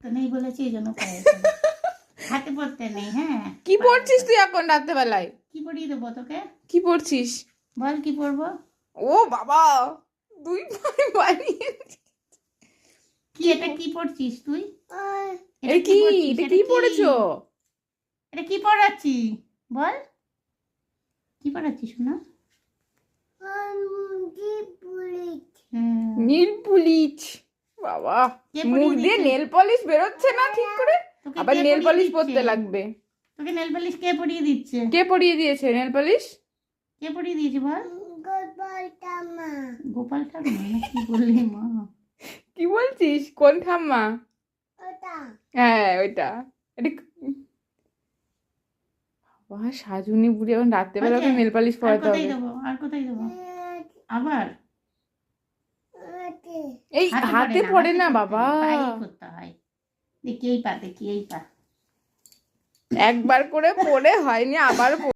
তো নেই বলেছি এই জন্য পায়ে হাতে পড়তে নেই। হ্যাঁ, কি পড়ছিস তুই এখন রাতে বেলায়? কি পড়িয়ে দেবো তোকে? কি পড়ছিস? বল কি পড়বো? ও বাবা, দুই পায়ে বানিয়ে কি এটা কি পড়ছিস তুই? এটা কি? এটা কি পড়েছো? এটা কি পড়াচ্ছি বল? কি পড়াচ্ছিস শোনা? নীল পুলিশ। বাবা, মুখ দিয়ে নেল পলিশ বেরোচ্ছে না ঠিক করে, আবার নেল পলিশ পরতে লাগবে। তোকে নেল পলিশ কে পরিয়ে দিচ্ছে? কে পরিয়ে দিয়েছে নেল পলিশ? কে পরিয়ে দিয়েছে বল? গোপাল ঠাম্মা। গোপাল ঠাম্মা না কি বললি মা? কি বলছিস? কোন ঠাম্মা? হ্যাঁ ওইটা। বাবা সাজুনি বুড়ি, এখন রাত্রেবেলা ওকে নেল পলিশ পরাতে হবে। আর কোথায় দেবো? আবার এই হাতে পড়ে না বাবা, করতে হয়। দেখি এই পা, দেখি এই পা। একবার করে পড়ে হয়নি, আবার